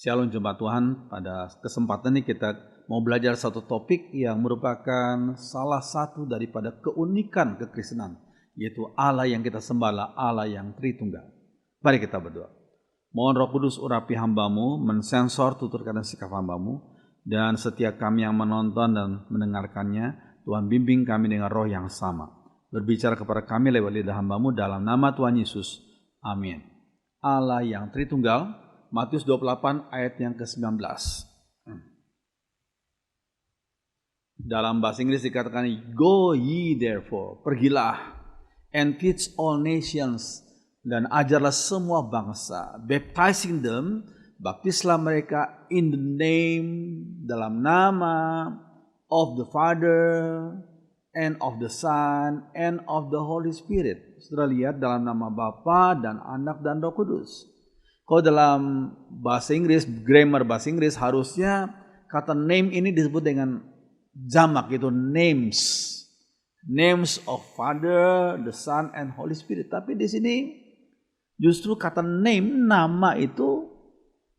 Shalom jemaat Tuhan, pada kesempatan ini kita mau belajar satu topik yang merupakan salah satu daripada keunikan kekristenan, yaitu Allah yang kita sembah, Allah yang Tritunggal. Mari kita berdoa. Mohon Roh Kudus urapi hamba-Mu, mensensor tuturkan sikap hamba-Mu, dan setiap kami yang menonton dan mendengarkannya, Tuhan bimbing kami dengan roh yang sama. Berbicara kepada kami lewat lidah hamba-Mu dalam nama Tuhan Yesus. Amin. Allah yang Tritunggal, Matius 28 ayat yang ke-19. Dalam bahasa Inggris dikatakan, Go ye therefore, pergilah, and teach all nations, dan ajarlah semua bangsa, baptizing them, baptislah mereka in the name, dalam nama of the Father, and of the Son, and of the Holy Spirit. Saudara lihat, dalam nama Bapa dan Anak dan Roh Kudus. Kalau dalam bahasa Inggris, grammar bahasa Inggris, harusnya kata name ini disebut dengan jamak, itu names. Names of Father, the Son, and Holy Spirit. Tapi di sini justru kata name, nama itu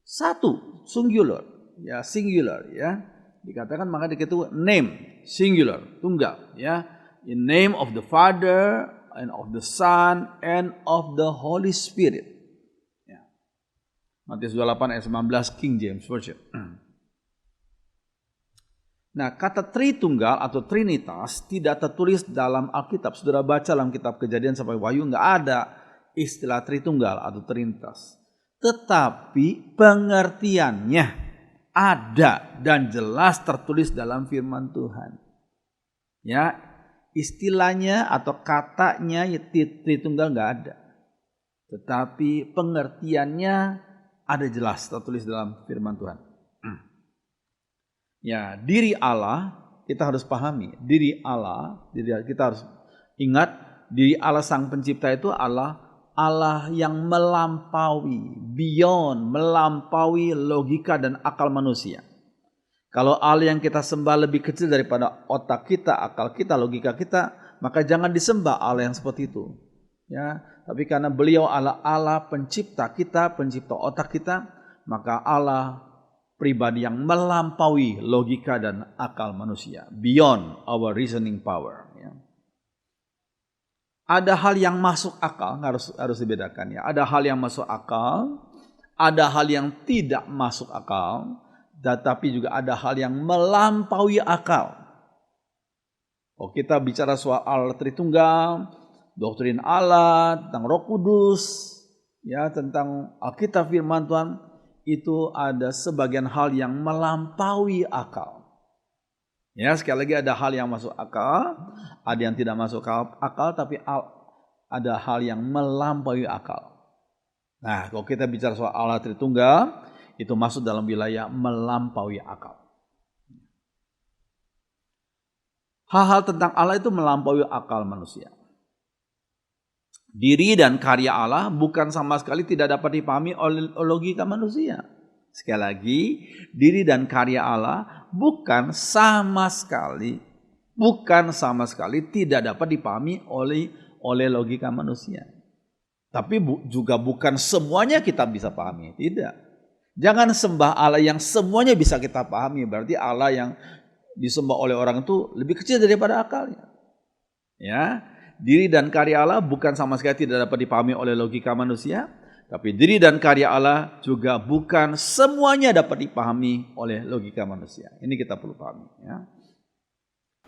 satu, singular. Ya, singular ya. Dikatakan maka dikatakan name, singular, tunggal ya. In name of the Father, and of the Son, and of the Holy Spirit. Matius 28 ayat 19 King James Version. Nah, kata Tritunggal atau Trinitas tidak tertulis dalam Alkitab. Saudara baca dalam kitab Kejadian sampai Wahyu, nggak ada istilah Tritunggal atau Trinitas. Tetapi pengertiannya ada dan jelas tertulis dalam firman Tuhan. Ya, istilahnya atau katanya Tritunggal nggak ada. Tetapi pengertiannya ada jelas tertulis dalam firman Tuhan. Ya, diri Allah kita harus pahami. Diri Allah, kita harus ingat diri Allah Sang Pencipta itu Allah yang melampaui, beyond, melampaui logika dan akal manusia. Kalau Allah yang kita sembah lebih kecil daripada otak kita, akal kita, logika kita, maka jangan disembah Allah yang seperti itu. Ya, tapi karena beliau Allah pencipta kita, pencipta otak kita, maka Allah pribadi yang melampaui logika dan akal manusia, beyond our reasoning power. Ya. Ada hal yang masuk akal, harus dibedakan ya. Ada hal yang masuk akal, ada hal yang tidak masuk akal, tetapi juga ada hal yang melampaui akal. Oh, kita bicara soal Allah Tritunggal, doktrin Allah, tentang Roh Kudus, ya, tentang Alkitab firman Tuhan, itu ada sebagian hal yang melampaui akal. Ya, sekali lagi ada hal yang masuk akal, ada yang tidak masuk akal, tapi ada hal yang melampaui akal. Nah, kalau kita bicara soal Allah Tritunggal, itu masuk dalam wilayah melampaui akal. Hal-hal tentang Allah itu melampaui akal manusia. Diri dan karya Allah bukan sama sekali tidak dapat dipahami oleh logika manusia. Sekali lagi, diri dan karya Allah bukan sama sekali tidak dapat dipahami oleh logika manusia. Tapi juga bukan semuanya kita bisa pahami, tidak. Jangan sembah Allah yang semuanya bisa kita pahami, berarti Allah yang disembah oleh orang itu lebih kecil daripada akalnya. Ya. Diri dan karya Allah bukan sama sekali tidak dapat dipahami oleh logika manusia, tapi diri dan karya Allah juga bukan semuanya dapat dipahami oleh logika manusia. Ini kita perlu pahami. Ya.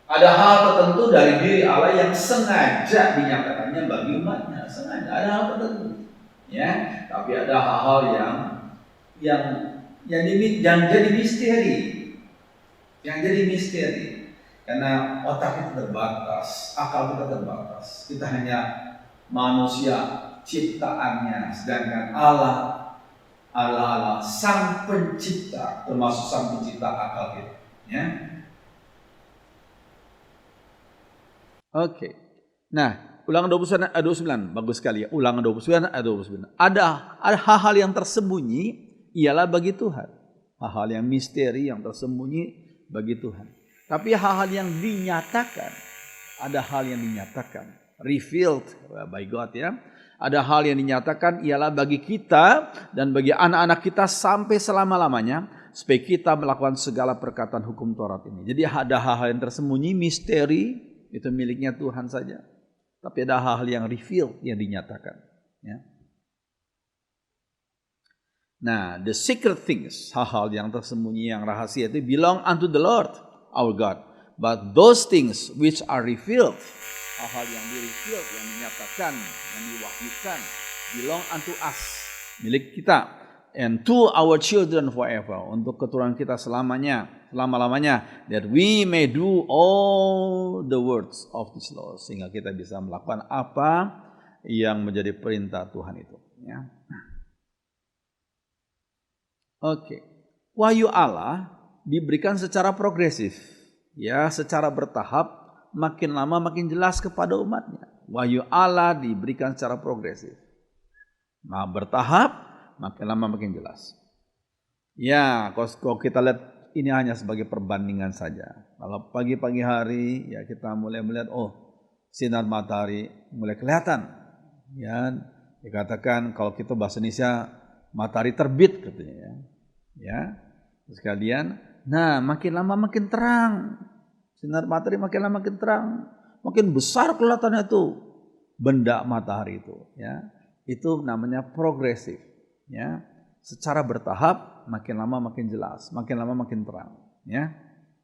Ada hal tertentu dari diri Allah yang sengaja dinyatakannya bagi umatnya, sengaja ada hal tertentu. Ya, tapi ada hal-hal yang jadi misteri. Karena otak kita terbatas, akal kita terbatas. Kita hanya manusia ciptaannya, sedangkan Allah Sang Pencipta, termasuk Sang Pencipta akal kita. Ya. Oke. Nah, Ulangan 29, bagus sekali ya. Ulangan 29 ayat 29. Ada hal-hal yang tersembunyi ialah bagi Tuhan. Hal-hal yang misteri yang tersembunyi bagi Tuhan. Tapi hal-hal yang dinyatakan, ada hal yang dinyatakan, revealed by God ya. Ada hal yang dinyatakan ialah bagi kita dan bagi anak-anak kita sampai selama-lamanya, supaya kita melakukan segala perkataan hukum Taurat ini. Jadi ada hal-hal yang tersembunyi, misteri, itu miliknya Tuhan saja. Tapi ada hal-hal yang reveal, yang dinyatakan. Ya. Nah, the secret things, hal-hal yang tersembunyi, yang rahasia itu belong unto the Lord, our God. But those things which are revealed, hal-hal yang di-reveal, yang dinyatakan, yang diwahyukan, belong unto us, milik kita. And to our children forever, untuk keturunan kita selamanya, selama-lamanya, that we may do all the words of this law, sehingga kita bisa melakukan apa yang menjadi perintah Tuhan itu. Ya. Oke, wahyu Allah diberikan secara progresif, ya, secara bertahap, makin lama makin jelas kepada umatnya. Wahyu Allah diberikan secara progresif, nah, bertahap, makin lama makin jelas. Ya, kalau kita lihat ini hanya sebagai perbandingan saja. Kalau pagi-pagi hari, ya kita mulai melihat, oh, sinar matahari mulai kelihatan. Ya, dikatakan kalau kita bahasa Indonesia, matahari terbit katanya, ya. Ya, sekalian. Nah, makin lama makin terang. Sinar matahari makin lama makin terang. Makin besar kelihatannya itu benda matahari itu, ya. Itu namanya progresif, ya. Secara bertahap, makin lama makin jelas, makin lama makin terang, ya.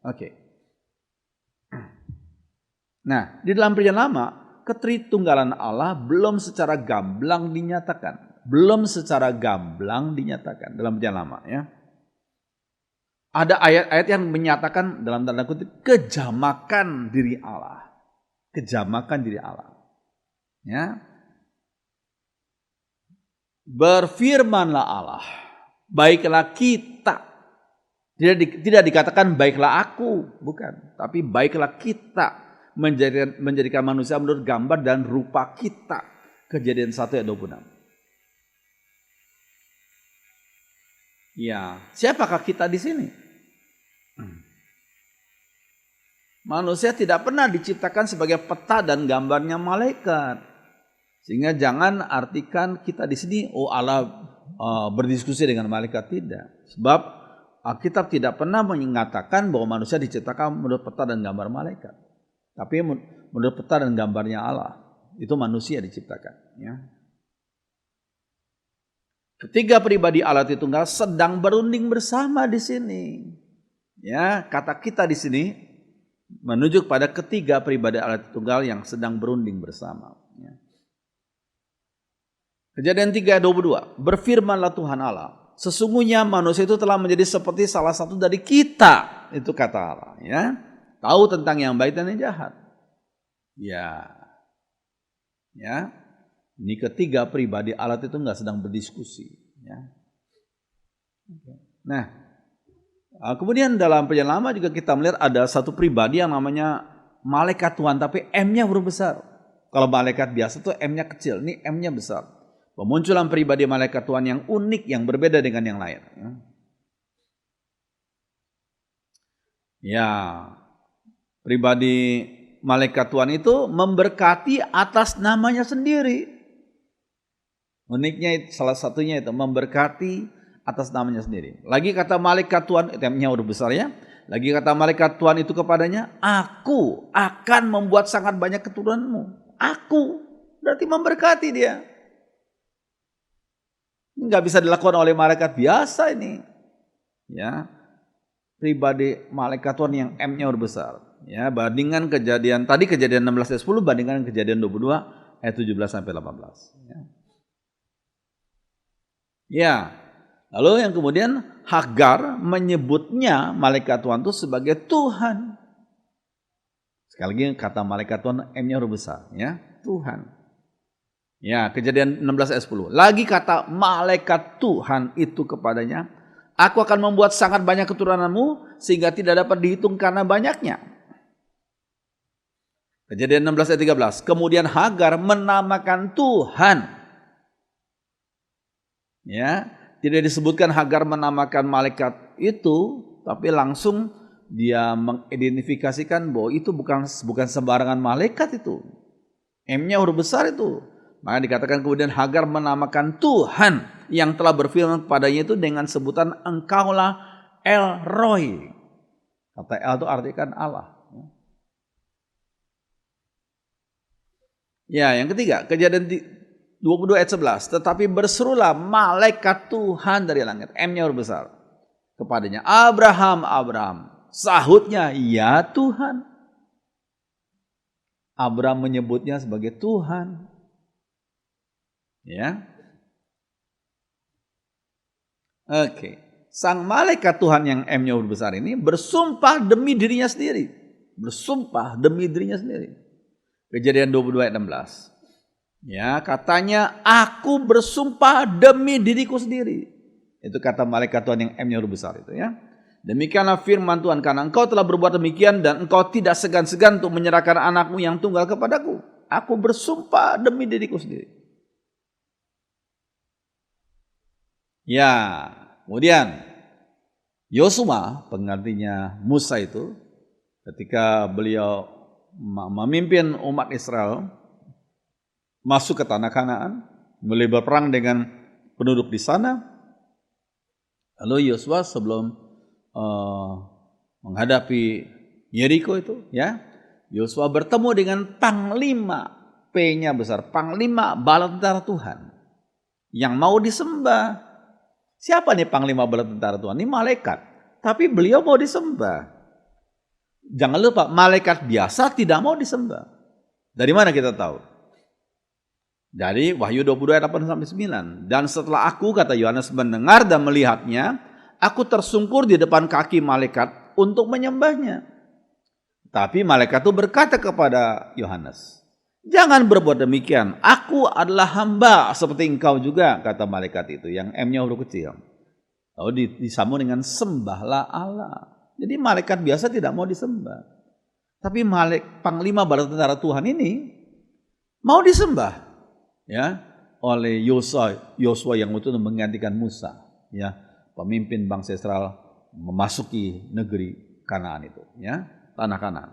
Oke. Nah, di dalam Perjanjian Lama, ketritunggalan Allah belum secara gamblang dinyatakan. Belum secara gamblang dinyatakan dalam Perjanjian Lama, ya. Ada ayat-ayat yang menyatakan dalam tanda kutip kejamakan diri Allah. Kejamakan diri Allah. Ya. Berfirmanlah Allah, baiklah kita. Tidak dikatakan baiklah aku, bukan. Tapi baiklah kita menjadikan manusia menurut gambar dan rupa kita. Kejadian 1 ayat 26. Ya, siapakah kita di sini? Manusia tidak pernah diciptakan sebagai peta dan gambarnya malaikat. Sehingga jangan artikan kita di sini, oh Allah berdiskusi dengan malaikat, tidak. Sebab Alkitab tidak pernah mengatakan bahwa manusia diciptakan menurut peta dan gambar malaikat. Tapi menurut peta dan gambarnya Allah. Itu manusia diciptakan. Ya. Ketiga pribadi Allah Tritunggal sedang berunding bersama di sini. Ya, kata kita di sini menunjuk pada ketiga pribadi Allah Tritunggal yang sedang berunding bersama. Ya. Kejadian 3:22, berfirmanlah Tuhan Allah, sesungguhnya manusia itu telah menjadi seperti salah satu dari kita, itu kata Allah. Ya, tahu tentang yang baik dan yang jahat. Ya, ya, ini ketiga pribadi Allah Tritunggal sedang berdiskusi. Ya. Nah, kemudian dalam Perjanjian Lama juga kita melihat ada satu pribadi yang namanya malaikat Tuhan, tapi M-nya huruf besar. Kalau malaikat biasa tuh M-nya kecil, ini M-nya besar. Pemunculan pribadi malaikat Tuhan yang unik, yang berbeda dengan yang lain. Ya, pribadi malaikat Tuhan itu memberkati atas namanya sendiri. Uniknya salah satunya itu memberkati atas namanya sendiri. Lagi kata malaikat Tuhan, M-nya huruf besar ya. Lagi kata malaikat Tuhan itu kepadanya, aku akan membuat sangat banyak keturunanmu. Aku, berarti memberkati dia. Nggak bisa dilakukan oleh malaikat biasa ini. Ya, pribadi malaikat Tuhan yang M-nya huruf besar. Ya, bandingkan kejadian 16 ayat 10 bandingkan kejadian 22 ayat 17 sampai 18. Ya. Ya. Lalu yang kemudian Hagar menyebutnya malaikat Tuhan itu sebagai Tuhan. Sekali lagi kata malaikat Tuhan M-nya huruf besar, ya, Tuhan. Ya, kejadian 16 ayat 10. Lagi kata malaikat Tuhan itu kepadanya, aku akan membuat sangat banyak keturunanmu sehingga tidak dapat dihitung karena banyaknya. Kejadian 16 ayat 13. Kemudian Hagar menamakan Tuhan. Ya, tidak disebutkan Hagar menamakan malaikat itu, tapi langsung dia mengidentifikasikan bahwa itu bukan sembarangan malaikat itu. M-nya huruf besar itu. Maka dikatakan kemudian Hagar menamakan Tuhan yang telah berfirman kepadanya itu dengan sebutan engkaulah El Roy. Kata El itu artinya kan Allah. Ya, yang ketiga, Kejadian 22 ayat 11. Tetapi berserulah malaikat Tuhan dari langit. M-nya huruf besar. Kepadanya, Abraham, Abraham. Sahutnya, ya Tuhan. Abraham menyebutnya sebagai Tuhan. Ya. Oke. Sang malaikat Tuhan yang M-nya huruf besar ini bersumpah demi dirinya sendiri. Bersumpah demi dirinya sendiri. Kejadian 22 ayat 16. Ya, katanya aku bersumpah demi diriku sendiri. Itu kata malaikat Tuhan yang M-nya huruf besar itu ya. Demikianlah firman Tuhan, karena engkau telah berbuat demikian dan engkau tidak segan-segan untuk menyerahkan anakmu yang tunggal kepadaku. Aku bersumpah demi diriku sendiri. Ya, kemudian Yosua, penggantinya Musa itu, ketika beliau memimpin umat Israel masuk ke tanah Kanaan, mulai berperang dengan penduduk di sana. Lalu Yosua sebelum menghadapi Yeriko itu, ya, Yosua bertemu dengan panglima, P-nya besar, panglima bala tentara Tuhan yang mau disembah. Siapa nih panglima bala tentara Tuhan? Ini malaikat, tapi beliau mau disembah. Jangan lupa, malaikat biasa tidak mau disembah. Dari mana kita tahu? Dari Wahyu 22 ayat 8-9. Dan setelah aku, kata Yohanes, mendengar dan melihatnya, aku tersungkur di depan kaki malaikat untuk menyembahnya. Tapi malaikat itu berkata kepada Yohanes, jangan berbuat demikian, aku adalah hamba seperti engkau juga, kata malaikat itu, yang M-nya huruf kecil. Lalu disambung dengan sembahlah Allah. Jadi malaikat biasa tidak mau disembah. Tapi panglima bala tentara Tuhan ini mau disembah, ya, oleh Yosua yang itu menggantikan Musa, ya, pemimpin bangsa Israel memasuki negeri Kanaan itu, ya, tanah Kanaan.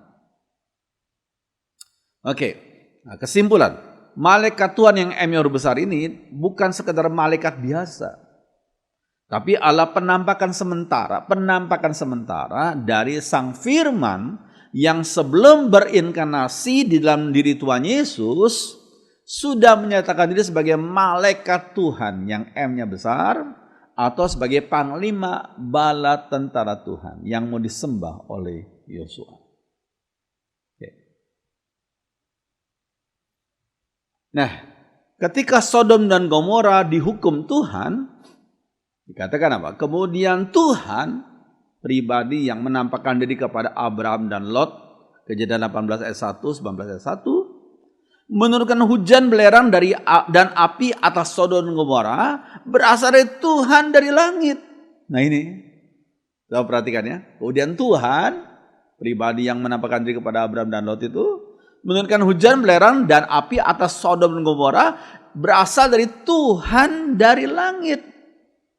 Oke, nah, kesimpulan, malaikat Tuhan yang M-nya huruf besar ini bukan sekedar malaikat biasa. Tapi Allah penampakan sementara dari Sang Firman yang sebelum berinkarnasi di dalam diri Tuhan Yesus sudah menyatakan diri sebagai malaikat Tuhan yang M-nya besar atau sebagai panglima bala tentara Tuhan yang mau disembah oleh Yosua. Nah, ketika Sodom dan Gomora dihukum Tuhan, dikatakan apa? Kemudian Tuhan pribadi yang menampakkan diri kepada Abraham dan Lot, Kejadian 18 ayat 1, 19 ayat 1, menurunkan hujan belerang dan api atas Sodom dan Gomora berasal dari Tuhan dari langit. Nah ini, coba perhatikan ya. Kemudian Tuhan pribadi yang menampakkan diri kepada Abraham dan Lot itu menurunkan hujan belerang dan api atas Sodom dan Gomora berasal dari Tuhan dari langit.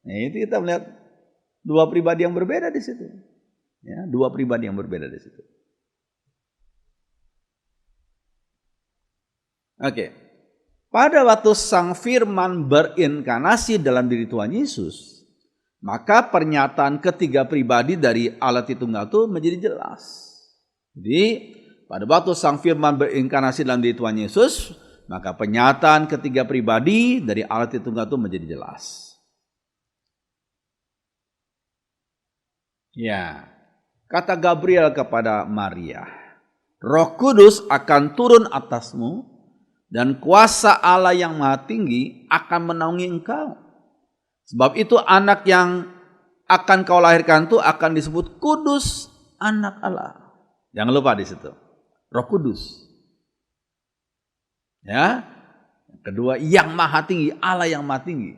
Nah, itu kita melihat dua pribadi yang berbeda di situ. Ya, dua pribadi yang berbeda di situ. Oke. Pada waktu Sang Firman berinkarnasi dalam diri Tuhan Yesus, maka pernyataan ketiga pribadi dari Allah Tritunggal itu menjadi jelas. Jadi, pada waktu Sang Firman berinkarnasi dalam diri Tuhan Yesus, maka pernyataan ketiga pribadi dari Allah Tritunggal itu menjadi jelas. Ya, kata Gabriel kepada Maria, Roh Kudus akan turun atasmu dan kuasa Allah yang Maha Tinggi akan menaungi engkau. Sebab itu anak yang akan kau lahirkan itu akan disebut Kudus, anak Allah. Jangan lupa di situ, Roh Kudus. Ya, kedua yang Maha Tinggi, Allah yang Maha Tinggi.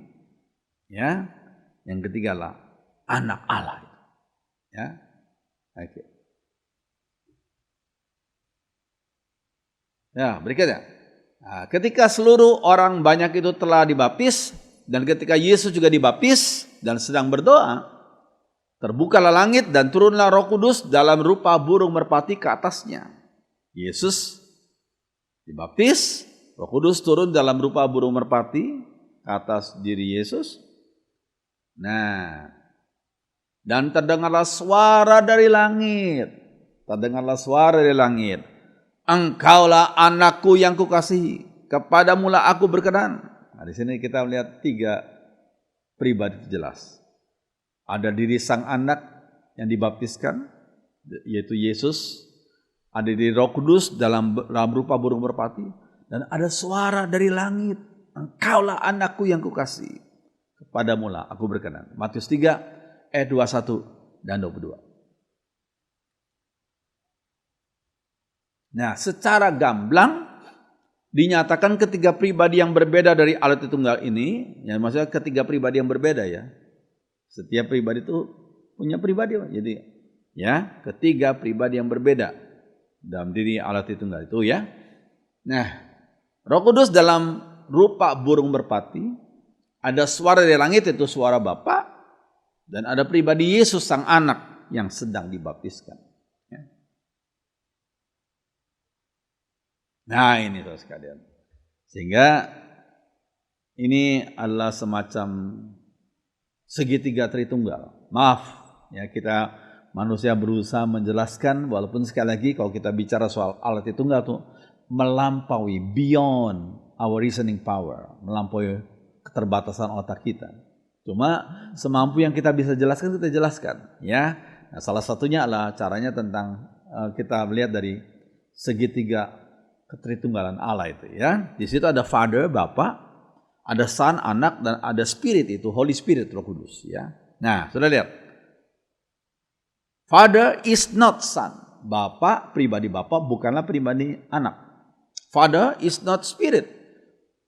Ya, yang ketiga lah anak Allah. Ya, oke. Ya, berikutnya. Nah, ketika seluruh orang banyak itu telah dibaptis dan ketika Yesus juga dibaptis dan sedang berdoa, terbukalah langit dan turunlah Roh Kudus dalam rupa burung merpati ke atasnya. Yesus dibaptis, Roh Kudus turun dalam rupa burung merpati ke atas diri Yesus. Nah, dan terdengarlah suara dari langit. Terdengarlah suara dari langit. Engkaulah anakku yang kukasihi, kepadamulah aku berkenan. Nah, di sini kita melihat 3 pribadi jelas. Ada diri sang anak yang dibaptiskan, yaitu Yesus. Ada diri Roh Kudus dalam rupa burung merpati. Dan ada suara dari langit. Engkaulah anakku yang kukasihi, kepadamulah aku berkenan. Matius 3 ayat 21 dan 22. Nah, secara gamblang dinyatakan ketiga pribadi yang berbeda dari Allah Tritunggal ini, ya maksudnya ketiga pribadi yang berbeda ya. Setiap pribadi itu punya pribadi, jadi ya, ketiga pribadi yang berbeda dalam diri Allah Tritunggal itu ya. Nah, Roh Kudus dalam rupa burung merpati, ada suara dari langit itu suara Bapa, dan ada pribadi Yesus sang anak yang sedang dibaptiskan. Ya. Nah ini saudara sekalian, sehingga ini adalah semacam segitiga Tritunggal. Maaf ya, kita manusia berusaha menjelaskan, walaupun sekali lagi kalau kita bicara soal Allah Tritunggal itu melampaui, beyond our reasoning power, melampaui keterbatasan otak kita. Cuma semampu yang kita bisa jelaskan, kita jelaskan ya. Nah, salah satunya adalah caranya tentang kita melihat dari segitiga ketritunggalan Allah itu ya. Di situ ada Father, Bapa, ada Son, Anak, dan ada Spirit, itu Holy Spirit, Roh Kudus ya. Nah, sudah lihat. Father is not Son. Bapa, pribadi Bapa bukanlah pribadi Anak. Father is not Spirit.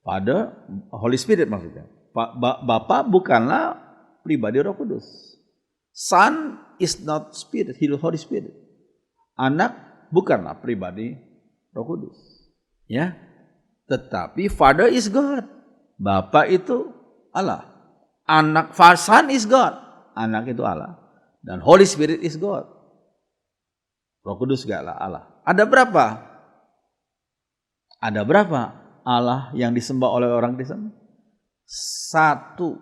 Father, Holy Spirit maksudnya. Bapa bukanlah pribadi Roh Kudus. Son is not Spirit, Holy Spirit. Anak bukanlah pribadi Roh Kudus. Ya. Tetapi Father is God. Bapa itu Allah. Son is God. Anak itu Allah. Dan Holy Spirit is God. Roh Kudus juga Allah. Ada berapa? Ada berapa Allah yang disembah oleh orang di sana? Satu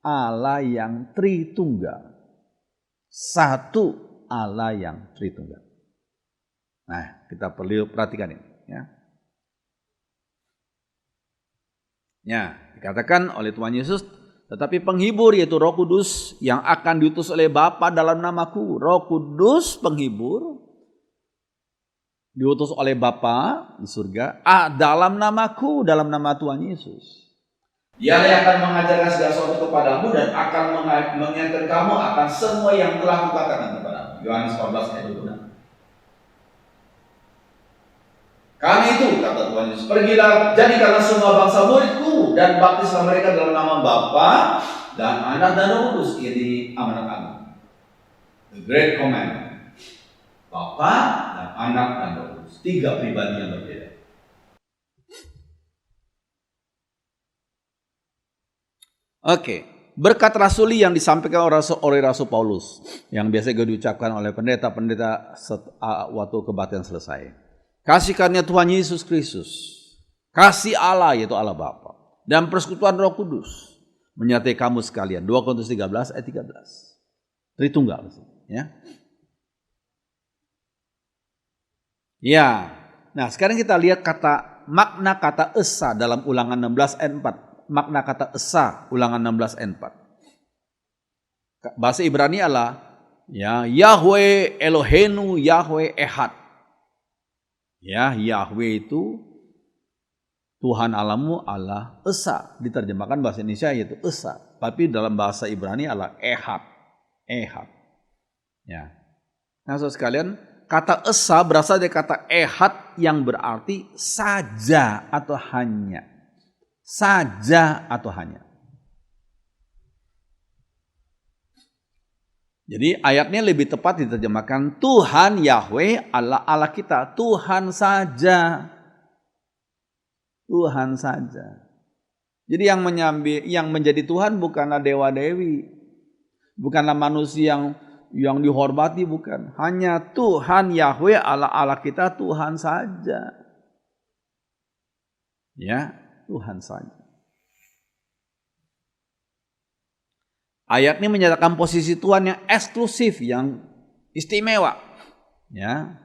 Allah yang Tritunggal. Satu Allah yang Tritunggal. Nah, kita perlu perhatikan ini. Ya, dikatakan oleh Tuhan Yesus, tetapi penghibur yaitu Roh Kudus yang akan diutus oleh Bapa dalam namaku. Roh Kudus penghibur diutus oleh Bapa di surga dalam namaku, dalam nama Tuhan Yesus. Dialah yang akan mengajarkan segala sesuatu kepadamu dan akan mengingatkan kamu akan semua yang telah kukatakan kepadamu. Yohanes 14 ayat 26. Karena itu kata Tuhan Yesus, pergilah jadikanlah semua bangsa muridku dan baptislah mereka dalam nama Bapa dan Anak dan Roh Kudus. Ini amanat Allah. The Great Commandment. Bapa dan Anak dan Roh Kudus. 3 pribadi yang berbeda. Oke, berkat rasuli yang disampaikan oleh Rasul Paulus yang biasa diucapkan oleh pendeta-pendeta waktu kebaktian selesai. Kasih karunia Tuhan Yesus Kristus, kasih Allah yaitu Allah Bapa, dan persekutuan Roh Kudus menyertai kamu sekalian. 2 Korintus 13 ayat 13. Tritunggal ya. Ya. Nah, sekarang kita lihat makna kata esa dalam Ulangan 16 ayat 4. Makna kata esa Ulangan 16 ayat 4. Bahasa Ibrani adalah ya, Yahweh Elohenu, Yahweh Ehad. Ya, Yahweh itu Tuhan Allahmu, Allah esa. Diterjemahkan bahasa Indonesia yaitu esa, tapi dalam bahasa Ibrani adalah Ehad. Ehad. Ya. Nah, saudara sekalian, kata esa berasal dari kata ehad yang berarti saja atau hanya. Saja atau hanya. Jadi ayatnya lebih tepat diterjemahkan Tuhan Yahweh Allah kita, Tuhan saja. Tuhan saja. Jadi yang menjadi Tuhan bukanlah dewa-dewi, bukanlah manusia yang dihormati, bukan. Hanya Tuhan Yahweh Allah kita, Tuhan saja. Ya, Tuhan saja. Ayat ini menyatakan posisi Tuhan yang eksklusif, yang istimewa, ya,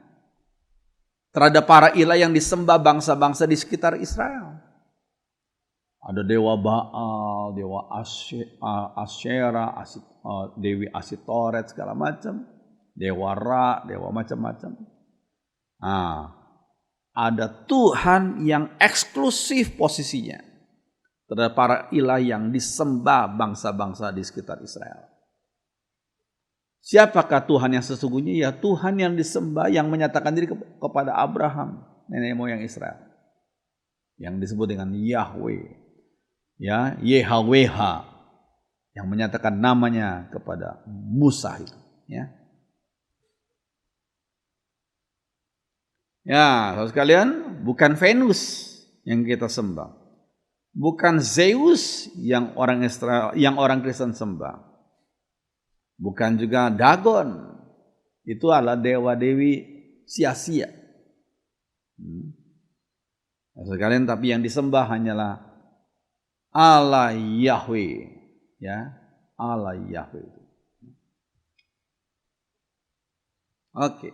terhadap para ilah yang disembah bangsa-bangsa di sekitar Israel. Ada dewa Baal, dewa Asyera, Dewi Asitoret, segala macam, dewa Ra, dewa macam-macam. Nah, ada Tuhan yang eksklusif posisinya terhadap para ilah yang disembah bangsa-bangsa di sekitar Israel. Siapakah Tuhan yang sesungguhnya? Ya, Tuhan yang disembah, yang menyatakan diri kepada Abraham, nenek moyang Israel, yang disebut dengan Yahweh, ya, YHWH, yang menyatakan namanya kepada Musa itu, ya. Ya, saudara sekalian, bukan Venus yang kita sembah, bukan Zeus yang orang Israel, yang orang Kristen sembah, bukan juga Dagon, itu adalah dewa-dewi sia-sia. Sekalian, tapi yang disembah hanyalah Allah Yahweh, ya, Allah Yahweh. Oke.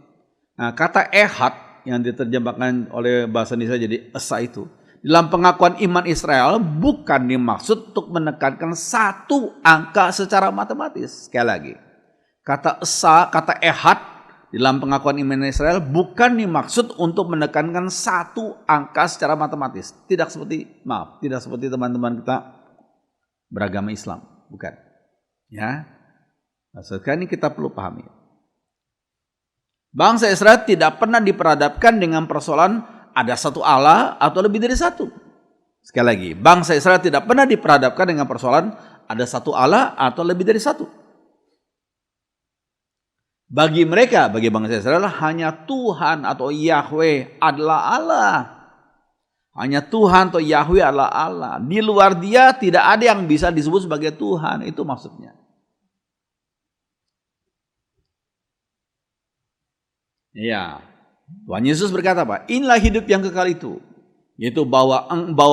Nah, kata ehad yang diterjemahkan oleh bahasa Indonesia jadi esa itu, dalam pengakuan iman Israel bukan dimaksud untuk menekankan satu angka secara matematis. Sekali lagi, kata esa, kata ehad dalam pengakuan iman Israel bukan dimaksud untuk menekankan satu angka secara matematis. Tidak seperti teman-teman kita beragama Islam, bukan. Ya, nah, sekarang ini kita perlu pahami. Bangsa Israel tidak pernah diperhadapkan dengan persoalan ada satu Allah atau lebih dari satu. Sekali lagi, bangsa Israel tidak pernah diperhadapkan dengan persoalan ada satu Allah atau lebih dari satu. Bagi mereka, bagi bangsa Israel, hanya Tuhan atau Yahweh adalah Allah. Hanya Tuhan atau Yahweh adalah Allah. Di luar Dia tidak ada yang bisa disebut sebagai Tuhan. Itu maksudnya. Ya, Tuhan Yesus berkata apa? Inilah hidup yang kekal itu, yaitu bahwa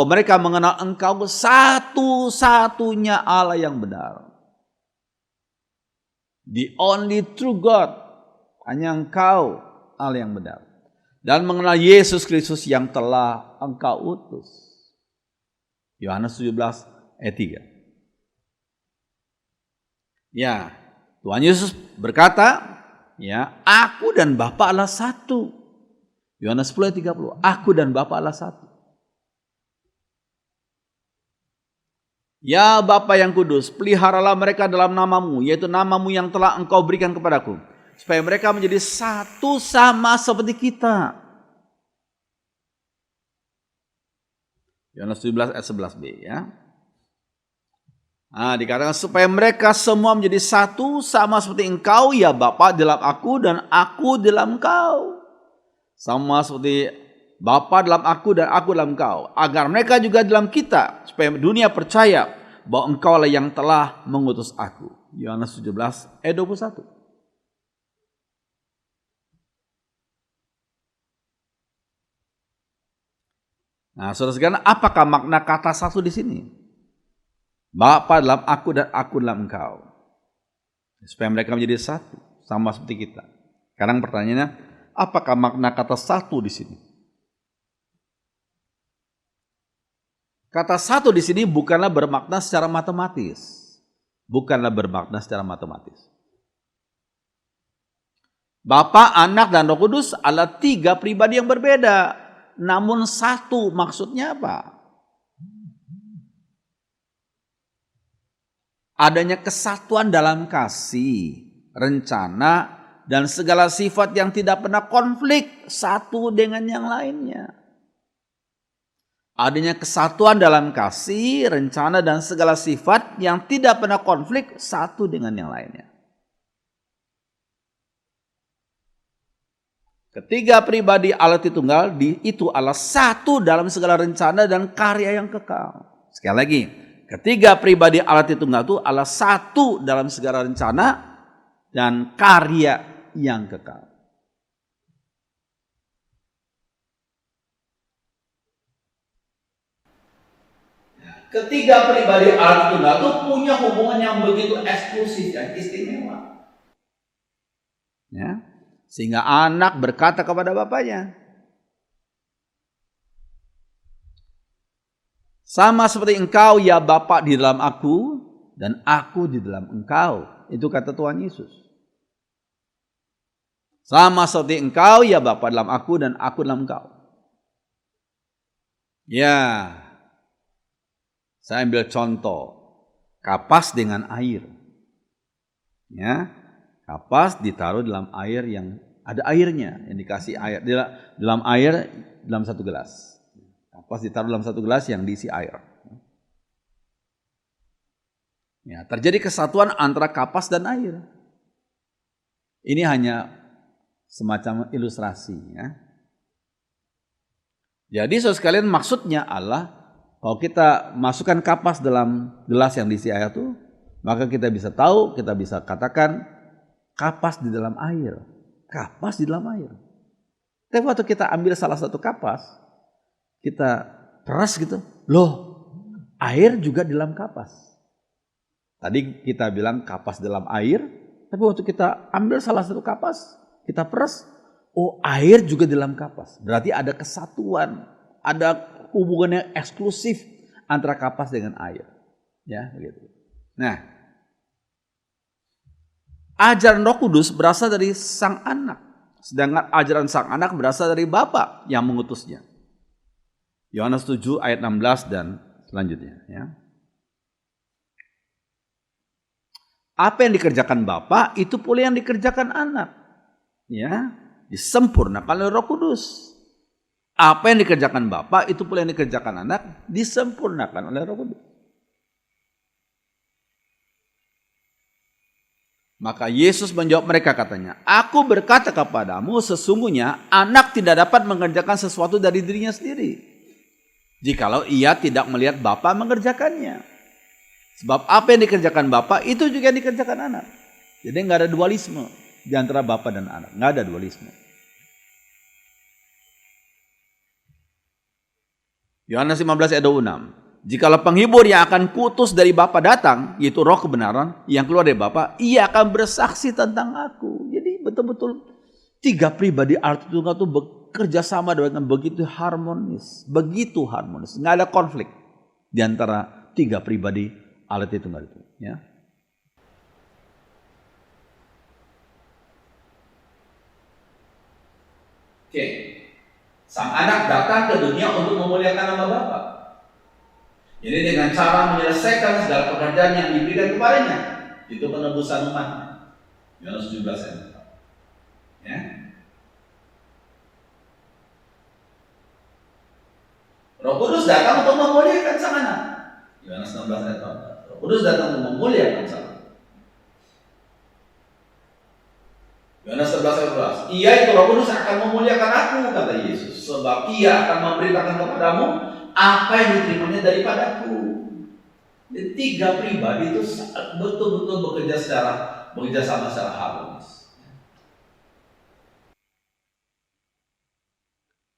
mereka mengenal Engkau satu-satunya Allah yang benar. The only true God, hanya Engkau Allah yang benar. Dan mengenal Yesus Kristus yang telah Engkau utus. Yohanes 17 ayat 3. Ya, Tuhan Yesus berkata, ya, aku dan Bapa adalah satu. Yohanes 10 ayat 30. Aku dan Bapa adalah satu. Ya Bapa yang kudus, peliharalah mereka dalam namamu, yaitu namamu yang telah Engkau berikan kepadaku, supaya mereka menjadi satu sama seperti kita. Yohanes 17 ayat 11b, ya. Nah, dikatakan supaya mereka semua menjadi satu sama seperti Engkau, ya Bapa, dalam aku dan aku dalam Engkau. Sama seperti Bapa dalam aku dan aku dalam Engkau, agar mereka juga dalam kita, supaya dunia percaya bahwa Engkau lah yang telah mengutus aku. Yohanes 17 ayat 21. Nah, saudara sekalian, apakah makna kata satu di sini? Bapa dalam aku dan aku dalam Engkau, supaya mereka menjadi satu, sama seperti kita. Sekarang pertanyaannya, apakah makna kata satu di sini? Kata satu di sini bukanlah bermakna secara matematis. Bukanlah bermakna secara matematis. Bapa, Anak, dan Roh Kudus adalah tiga pribadi yang berbeda. Namun satu, maksudnya apa? Adanya kesatuan dalam kasih, rencana, dan segala sifat yang tidak pernah konflik satu dengan yang lainnya. Adanya kesatuan dalam kasih, rencana, dan segala sifat yang tidak pernah konflik satu dengan yang lainnya. Ketiga pribadi Allah Tritunggal itu adalah satu dalam segala rencana dan karya yang kekal. Sekali lagi, ketiga pribadi Allah Tritunggal itu adalah satu dalam segala rencana dan karya yang kekal. Ketiga pribadi Allah Tunggal itu punya hubungan yang begitu eksklusif dan istimewa. Ya, sehingga anak berkata kepada bapaknya, sama seperti engkau ya Bapa di dalam aku dan aku di dalam engkau. Itu kata Tuhan Yesus. Sama seperti engkau ya Bapa dalam aku dan aku dalam engkau. Ya, saya ambil contoh kapas dengan air. Ya, kapas ditaruh dalam air yang ada airnya, yang dikasih air dalam air dalam satu gelas. Kapas ditaruh dalam satu gelas yang diisi air. Ya, terjadi kesatuan antara kapas dan air. Ini hanya semacam ilustrasi, ya. Jadi saudara sekalian, maksudnya adalah kalau kita masukkan kapas dalam gelas yang diisi air itu, maka kita bisa tahu, kita bisa katakan kapas di dalam air. Kapas di dalam air. Tapi waktu kita ambil salah satu kapas, kita peras gitu, loh, air juga di dalam kapas. Tadi kita bilang kapas dalam air, tapi waktu kita ambil salah satu kapas, kita peras, oh, air juga di dalam kapas. Berarti ada kesatuan, ada hubungan yang eksklusif antara kapas dengan air. Ya, begitu. Nah, ajaran Roh Kudus berasal dari Sang Anak, sedangkan ajaran Sang Anak berasal dari Bapa yang mengutusnya. Yohanes 7 ayat 16 dan selanjutnya, ya. Apa yang dikerjakan Bapa itu pula yang dikerjakan Anak. Ya, disempurnakan oleh Roh Kudus. Apa yang dikerjakan Bapa itu pula yang dikerjakan Anak, disempurnakan oleh Roh Kudus. Maka Yesus menjawab mereka, katanya, aku berkata kepadamu, sesungguhnya anak tidak dapat mengerjakan sesuatu dari dirinya sendiri, jikalau ia tidak melihat Bapa mengerjakannya. Sebab apa yang dikerjakan Bapa itu juga yang dikerjakan Anak. Jadi nggak ada dualisme di antara Bapa dan Anak, nggak ada dualisme. Yohanes 15 ayat 26. Jikalau penghibur yang akan kutus dari Bapa datang, yaitu Roh kebenaran yang keluar dari Bapa, ia akan bersaksi tentang aku. Jadi betul-betul tiga pribadi Allah Tunggal itu bekerja sama dengan begitu harmonis, nggak ada konflik di antara tiga pribadi Allah Tunggal itu. Ya. Oke. Sang Anak datang ke dunia untuk memuliakan nama Bapa. Jadi dengan cara menyelesaikan segala pekerjaan yang diberikan kepadanya, itu penebusan umatnya. Yohanes 17 ayat 4. Ya. Roh Kudus datang untuk memuliakan Sang Anak. Yohanes 16 ayat 4. Roh Kudus datang untuk memuliakan Sang Anak. Yohanes 11 ayat 11. Ia itu Roh Kudus akan memuliakan aku, kata Yesus, sebab ia akan memberitakan kepadamu apa yang diterimanya daripadaku. Jadi tiga pribadi itu betul-betul bekerja sama secara harmonis.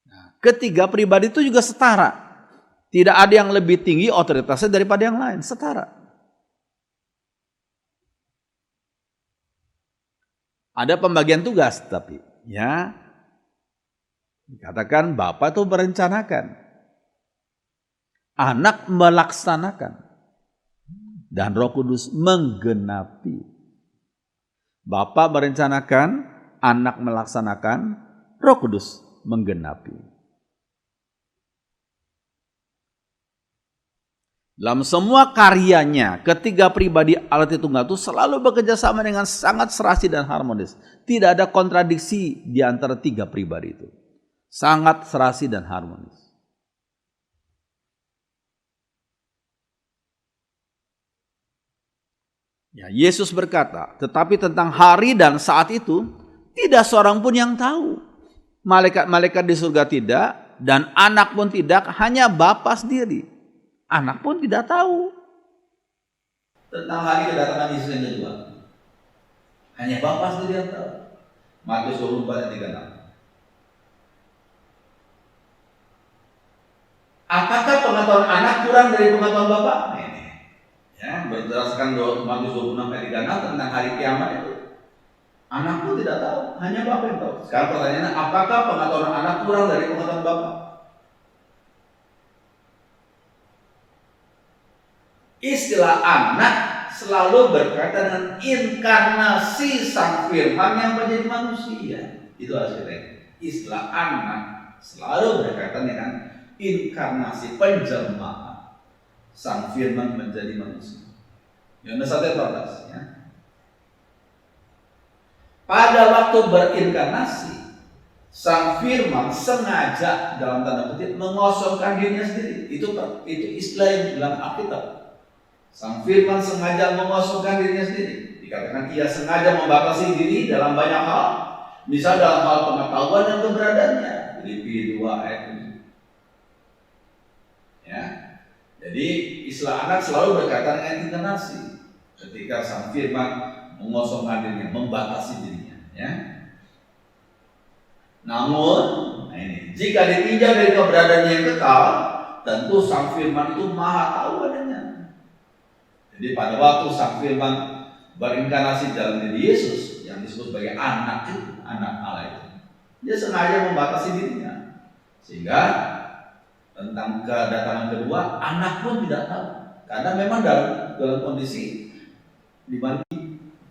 Nah, ketiga pribadi itu juga setara. Tidak ada yang lebih tinggi otoritasnya daripada yang lain, setara. Ada pembagian tugas, tapi ya dikatakan Bapa itu merencanakan, Anak melaksanakan, dan Roh Kudus menggenapi. Bapa merencanakan, Anak melaksanakan, Roh Kudus menggenapi. Dalam semua karyanya, ketiga pribadi Allah Tunggal itu selalu bekerja sama dengan sangat serasi dan harmonis. Tidak ada kontradiksi di antara tiga pribadi itu. Sangat serasi dan harmonis. Ya, Yesus berkata, tetapi tentang hari dan saat itu, tidak seorang pun yang tahu. Malaikat-malaikat di surga tidak, dan Anak pun tidak, hanya Bapa sendiri. Anak pun tidak tahu tentang hari kedatangan Yesus yang kedua. Hanya Bapa sendiri yang tahu. Matius 24 ayat 36. Apakah pengetahuan anak kurang dari pengetahuan Bapa? Nah, ini ya, berdasarkan Matius 26 ayat 36 tentang hari kiamat itu. Anak pun tidak tahu, hanya Bapa yang tahu. Sekarang pertanyaannya, apakah pengetahuan anak kurang dari pengetahuan Bapa? Istilah anak selalu berkaitan dengan inkarnasi Sang Firman yang menjadi manusia. Itu harus kita ingat. Istilah anak selalu berkaitan dengan inkarnasi, penjelmaan Sang Firman menjadi manusia. Yohanes 1:14 ya. Pada waktu berinkarnasi, Sang Firman sengaja dalam tanda kutip mengosongkan dirinya sendiri. Itu istilah yang dalam Alkitab. Sang Firman sengaja mengosongkan dirinya sendiri. Dikatakan ia sengaja membatasi diri dalam banyak hal. Misal dalam hal pengetahuan dan keberadaannya. Filipi 2 ayat 7. Ya. Jadi istilah anak selalu berkaitan dengan inkarnasi. Ketika Sang Firman mengosongkan dirinya, membatasi dirinya. Ya. Namun, ini, jika ditinjau dari keberadaannya yang kekal, tentu Sang Firman itu maha tahu adanya. Jadi pada waktu Sang Firman berinkarnasi dalam diri Yesus yang disebut sebagai anak itu, anak Allah itu, dia sengaja membatasi dirinya sehingga tentang kedatangan kedua anak pun tidak tahu, karena memang dalam kondisi di mana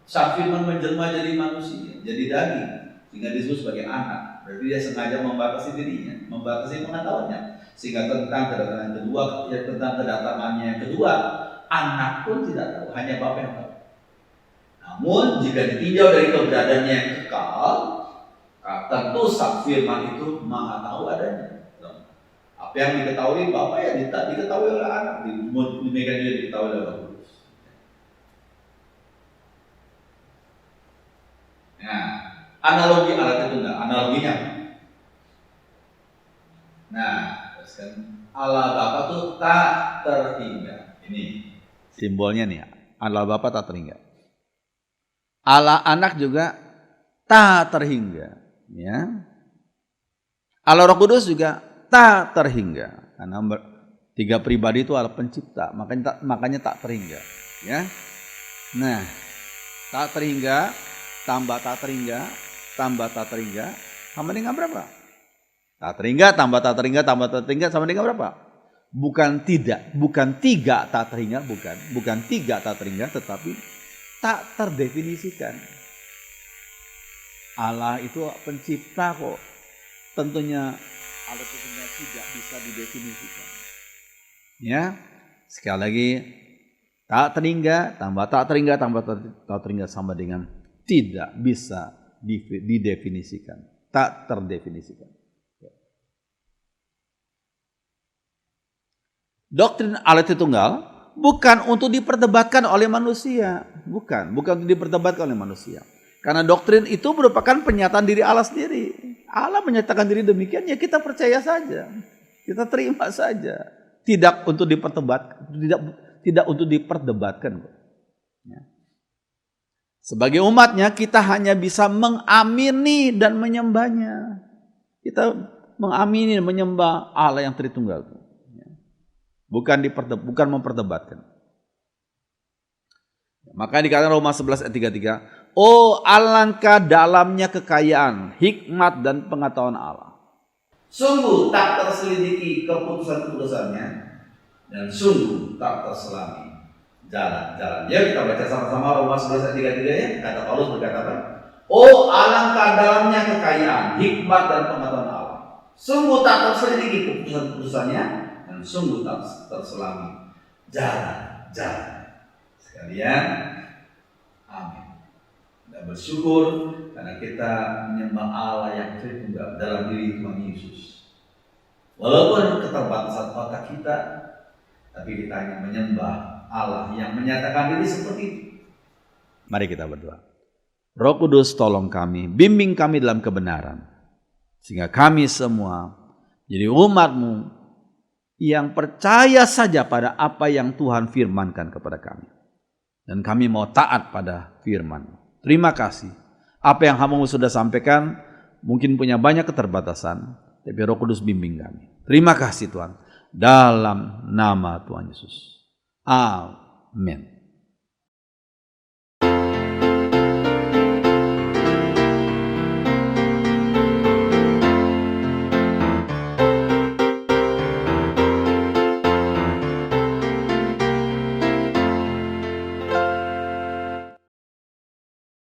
Sang Firman menjelma jadi manusia, jadi daging, sehingga disebut sebagai anak. Berarti dia sengaja membatasi dirinya, membatasi pengetahuannya, sehingga tentang kedatangan kedua, ya tentang kedatangannya yang kedua, anak pun tidak tahu, hanya Bapa yang tahu. Namun jika ditinjau dari keberadaannya yang kekal, tentu Sang Firman itu maha tahu adanya. Apa yang diketahui Bapa ya diketahui oleh anak, demikian juga diketahui oleh Roh Kudus. Nah, analogi alat tunggal, analoginya. Nah, Allah Bapa itu tak terhingga. Ini simbolnya nih, Allah Bapa tak terhingga. Allah Anak juga tak terhingga, ya. Allah Roh Kudus juga tak terhingga. Karena tiga pribadi itu Allah pencipta, makanya tak terhingga, ya. Nah, tak terhingga tambah tak terhingga tambah tak terhingga sama dengan berapa? Tak terhingga tambah tak terhingga tambah tak terhingga sama dengan berapa? Bukan tiga tak terhingga, bukan tiga tak terhingga, tetapi tak terdefinisikan. Allah itu pencipta kok. Tentunya Allah itu tidak bisa didefinisikan. Ya, sekali lagi, tak terhingga tambah tak terhingga tambah tak terhingga sama dengan tidak bisa didefinisikan, tak terdefinisikan. Doktrin Allah Tritunggal bukan untuk diperdebatkan oleh manusia, bukan untuk diperdebatkan oleh manusia. Karena doktrin itu merupakan pernyataan diri Allah sendiri. Allah menyatakan diri demikian, ya kita percaya saja, kita terima saja. Tidak untuk diperdebatkan, tidak untuk diperdebatkan. Ya. Sebagai umatnya kita hanya bisa mengamini dan menyembahnya. Kita mengamini dan menyembah Allah yang Tritunggal. Bukan memperdebatkan. Maka dikatakan Roma 11 ayat 33, oh alangkah dalamnya kekayaan, hikmat dan pengetahuan Allah. Sungguh tak terselidiki keputusan-keputusannya dan sungguh tak terselami jalan-jalan. Ya, kita baca sama-sama Roma 11 ayat 33 ya. Kata Paulus berkata apa? Oh alangkah dalamnya kekayaan, hikmat dan pengetahuan Allah. Sungguh tak terselidiki keputusan-keputusannya dan sungguh tak terselami jalan-jalan. Sekalian, amin. Kita bersyukur karena kita menyembah Allah yang Tritunggal dalam diri Tuhan Yesus. Walaupun keterbatasan otak kita, tapi kita hanya menyembah Allah yang menyatakan diri seperti itu. Mari kita berdoa. Roh Kudus tolong kami, bimbing kami dalam kebenaran. Sehingga kami semua jadi umat-Mu yang percaya saja pada apa yang Tuhan firmankan kepada kami. Dan kami mau taat pada firman. Terima kasih. Apa yang hamba-Mu sudah sampaikan mungkin punya banyak keterbatasan, tapi Roh Kudus bimbing kami. Terima kasih Tuhan. dalam nama Tuhan Yesus. Amin.